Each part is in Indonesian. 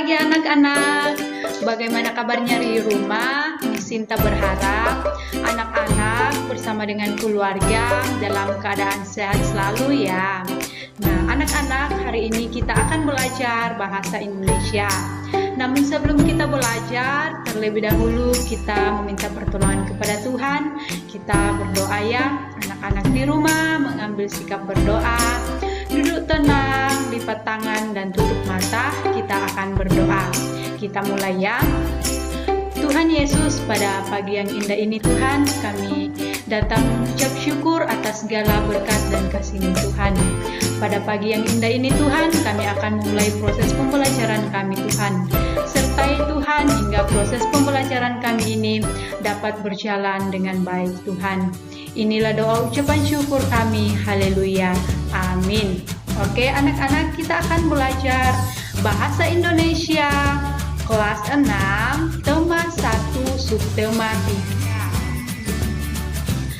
pagi anak-anak. Bagaimana kabarnya di rumah? Miss Sinta berharap anak-anak bersama dengan keluarga dalam keadaan sehat selalu ya. Nah, anak-anak, hari ini kita akan belajar bahasa Indonesia. Namun sebelum kita belajar, terlebih dahulu kita meminta pertolongan kepada Tuhan. Kita berdoa ya. Anak-anak di rumah mengambil sikap berdoa. Duduk tenang, lipat tangan dan tutup mata. Kita akan berdoa. Kita mulai ya. Tuhan Yesus, pada pagi yang indah ini Tuhan, kami datang mengucap syukur atas segala berkat dan kasih Tuhan. Pada pagi yang indah ini Tuhan, kami akan memulai proses pembelajaran kami Tuhan. Sertai Tuhan hingga proses pembelajaran kami ini dapat berjalan dengan baik Tuhan. Inilah doa ucapan syukur kami. Haleluya. Amin. Oke anak-anak, kita akan belajar bahasa Indonesia kelas 6, tema 1, subtema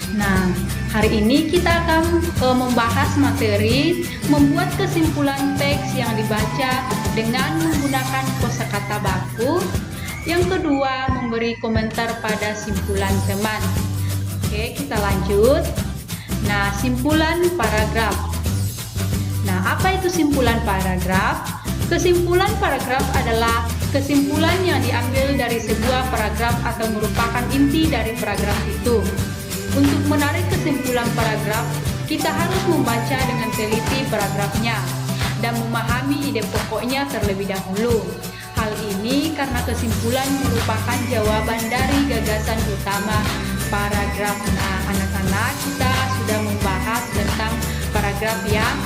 3. Nah, hari ini kita akan membahas materi membuat kesimpulan teks yang dibaca dengan menggunakan kosakata baku. Yang kedua, memberi komentar pada simpulan teman. Oke, kita lanjut. Nah, simpulan paragraf. Nah, apa itu simpulan paragraf? Kesimpulan paragraf adalah kesimpulan yang diambil dari sebuah paragraf atau merupakan inti dari paragraf itu. Untuk menarik kesimpulan paragraf, kita harus membaca dengan teliti paragrafnya dan memahami ide pokoknya terlebih dahulu. Hal ini karena kesimpulan merupakan jawaban dari gagasan utama paragraf. Nah, anak-anak, kita sudah membahas tentang paragraf yang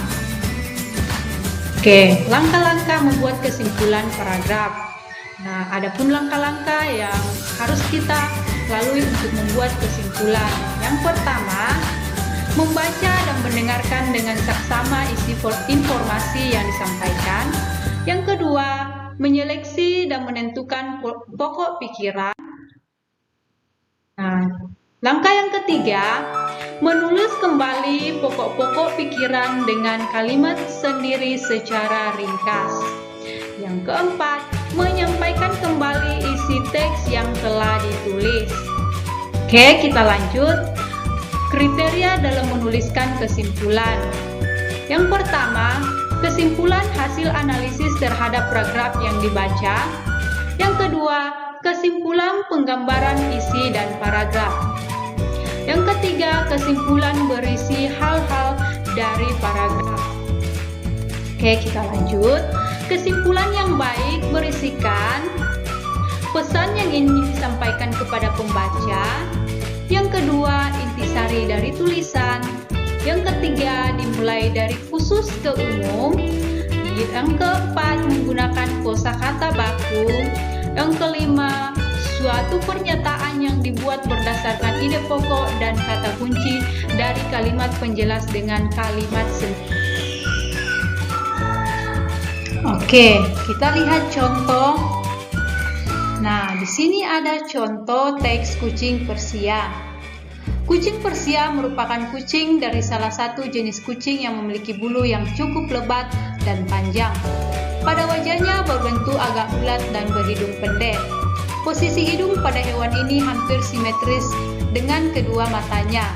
langkah-langkah membuat kesimpulan paragraf. Nah, adapun langkah-langkah yang harus kita lalui untuk membuat kesimpulan. Yang pertama, membaca dan mendengarkan dengan saksama isi informasi yang disampaikan. Yang kedua, menyeleksi dan menentukan pokok pikiran. Nah, langkah yang ketiga, menulis kembali pokok-pokok pikiran dengan kalimat sendiri secara ringkas. Yang keempat, menyampaikan kembali isi teks yang telah ditulis. Oke, kita lanjut. Kriteria dalam menuliskan kesimpulan. Yang pertama, kesimpulan hasil analisis terhadap paragraf yang dibaca. Yang kedua, kesimpulan penggambaran isi dan paragraf. Yang ketiga, kesimpulan berisi hal-hal dari paragraf. Oke, kita lanjut. Kesimpulan yang baik berisikan pesan yang ingin disampaikan kepada pembaca. Yang kedua, intisari dari tulisan. Yang ketiga, dimulai dari khusus ke umum. Yang keempat, menggunakan kosakata baku. Yang kelima, suatu pernyataan yang dibuat berdasarkan ide pokok dan kata kunci dari kalimat penjelas dengan kalimat sendiri. Oke, kita lihat contoh. Nah, di sini ada contoh teks kucing Persia. Kucing Persia merupakan kucing dari salah satu jenis kucing yang memiliki bulu yang cukup lebat dan panjang. Pada wajahnya berbentuk agak bulat dan berhidung pendek. Posisi hidung pada hewan ini hampir simetris dengan kedua matanya.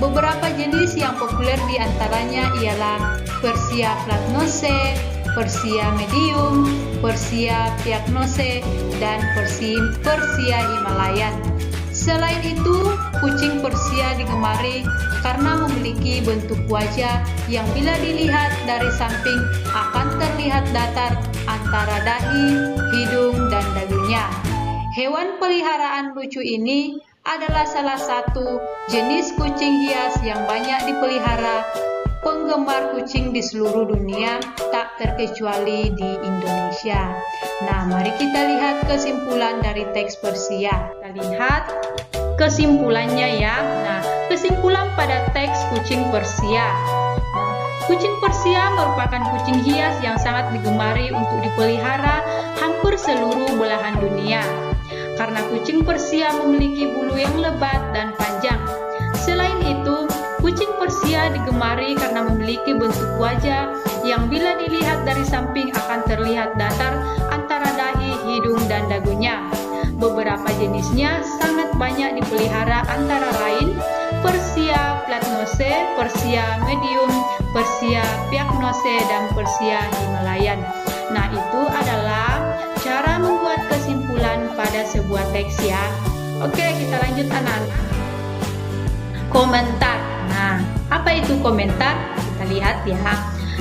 Beberapa jenis yang populer di antaranya ialah Persia flatnose, Persia medium, Persia piagnose, dan Persia Himalayan. Selain itu, kucing Persia digemari karena memiliki bentuk wajah yang bila dilihat dari samping akan terlihat datar antara dahi, hidung, dan dagunya. Hewan peliharaan lucu ini adalah salah satu jenis kucing hias yang banyak dipelihara penggemar kucing di seluruh dunia, tak terkecuali di Indonesia. Nah, mari kita lihat kesimpulan dari teks Persia. Kita lihat kesimpulannya ya. Nah, kesimpulan pada teks kucing Persia. Kucing Persia merupakan kucing hias yang sangat digemari untuk dipelihara hampir seluruh belahan dunia. Karena kucing Persia memiliki bulu yang lebat dan panjang. Selain itu, kucing Persia digemari karena memiliki bentuk wajah yang bila dilihat dari samping akan terlihat datar antara hidung dan dagunya. Beberapa jenisnya sangat banyak dipelihara, antara lain Persia platnose, Persia medium, Persia pycnose, dan Persia Himalayan. Nah, itu adalah cara membuat kesimpulan pada sebuah teks ya. Oke, kita lanjut anak-anak. Komentar. Nah, apa itu komentar? Kita lihat ya.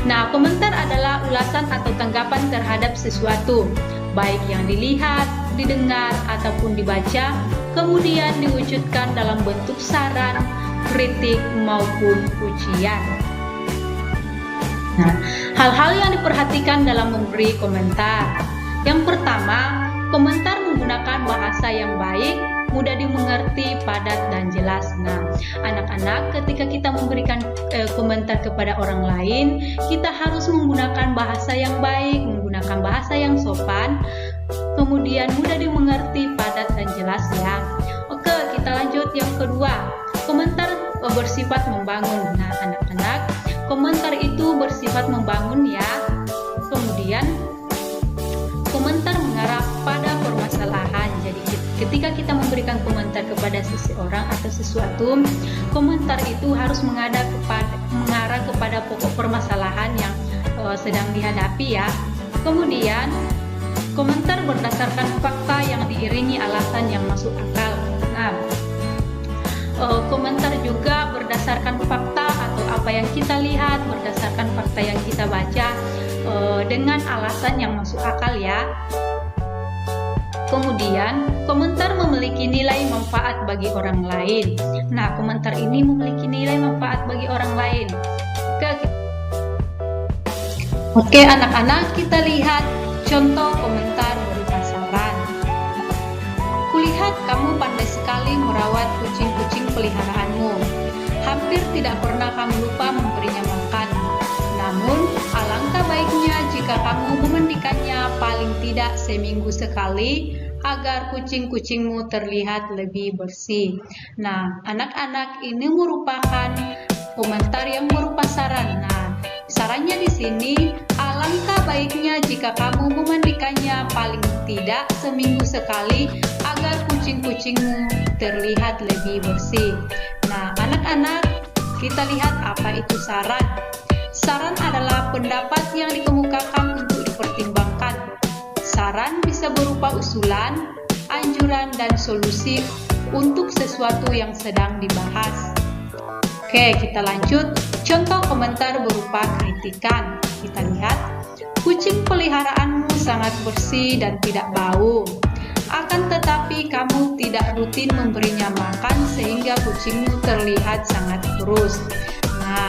Nah, komentar adalah ulasan atau tanggapan terhadap sesuatu, baik yang dilihat, didengar, ataupun dibaca, kemudian diwujudkan dalam bentuk saran, kritik, maupun pujian. Nah, hal-hal yang diperhatikan dalam memberi komentar. Yang pertama, komentar menggunakan bahasa yang baik, mudah dimengerti, padat, dan jelas. Nah, anak-anak, ketika kita memberikan komentar kepada orang lain, kita harus menggunakan bahasa yang baik, menggunakan bahasa yang sopan, kemudian mudah dimengerti, padat, dan jelas ya. Oke, kita lanjut yang kedua. Komentar bersifat membangun. Nah, anak-anak, komentar itu bersifat membangun ya. Kemudian komentar mengarah pada permasalahan. Jadi ketika kita memberikan komentar kepada seseorang atau sesuatu, komentar itu harus mengarah kepada pokok permasalahan yang sedang dihadapi ya. Kemudian komentar berdasarkan fakta yang diiringi alasan yang masuk akal. Nah, komentar juga berdasarkan fakta atau apa yang kita lihat, berdasarkan fakta yang kita baca, dengan alasan yang masuk akal ya. Kemudian, komentar memiliki nilai manfaat bagi orang lain. Nah, komentar ini memiliki nilai manfaat bagi orang lain. Oke, anak-anak, kita lihat contoh komentar berupa saran. Kulihat kamu pandai sekali merawat kucing-kucing peliharaanmu. Hampir tidak pernah kamu lupa memberinya makan. Namun, alangkah baiknya jika kamu memandikannya paling tidak seminggu sekali agar kucing-kucingmu terlihat lebih bersih. Nah, anak-anak, ini merupakan komentar yang berupa saran. Nah, sarannya di sini, alangkah baiknya jika kamu memandikannya paling tidak seminggu sekali agar kucing-kucingmu terlihat lebih bersih. Nah, anak-anak, kita lihat apa itu saran. Saran adalah pendapat yang dikemukakan untuk dipertimbangkan. Saran bisa berupa usulan, anjuran, dan solusi untuk sesuatu yang sedang dibahas. Oke, kita lanjut. Contoh komentar berupa kritikan. Kita lihat, kucing peliharaanmu sangat bersih dan tidak bau. Akan tetapi kamu tidak rutin memberinya makan sehingga kucingmu terlihat sangat kurus. Nah,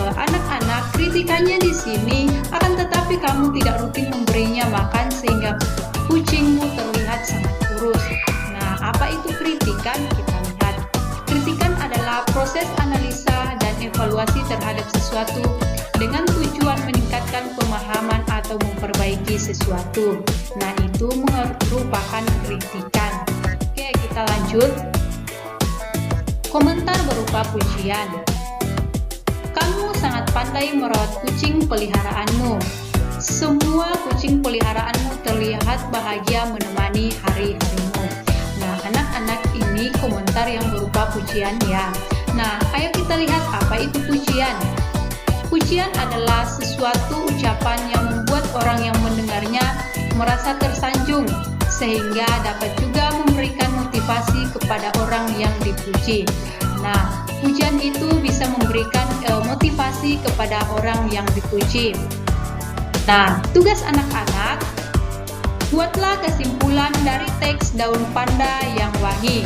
anak-anak, kritikannya di sini, akan tetapi kamu tidak rutin memberinya makan sehingga kucingmu terlihat sangat kurus. Nah, apa itu kritikan? Kita lihat. Kritikan adalah proses analisa dan evaluasi terhadap sesuatu dengan tujuan meningkatkan pemahaman atau memperbaiki sesuatu. Nah, itu merupakan kritikan. Oke, kita lanjut. Komentar berupa pujian. Kamu sangat pandai merawat kucing peliharaanmu. Semua kucing peliharaanmu terlihat bahagia menemani hari-harimu. Nah, anak-anak, ini komentar yang berupa pujian ya. Nah, ayo kita lihat apa itu pujian. Pujian adalah sesuatu ucapan yang membuat orang yang mendengarnya merasa tersanjung, sehingga dapat juga memberikan motivasi kepada orang yang dipuji. Nah, pujian itu bisa memberikan motivasi kepada orang yang dipuji. Nah, tugas anak-anak, buatlah kesimpulan dari teks Daun Panda yang Wangi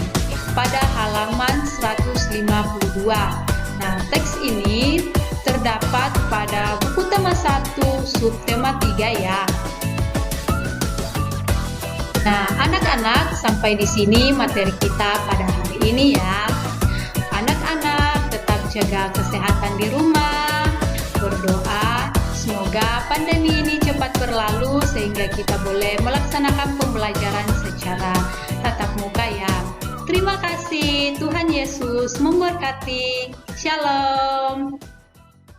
pada halaman 152. Nah, teks ini terdapat pada buku tema 1 subtema 3 ya. Nah, anak-anak, sampai di sini materi kita pada hari ini ya. Anak-anak, tetap jaga kesehatan di rumah, berdoa semoga pandemi ini cepat berlalu sehingga kita boleh melaksanakan pembelajaran secara tatap muka ya. Terima kasih, Tuhan Yesus memberkati. Shalom.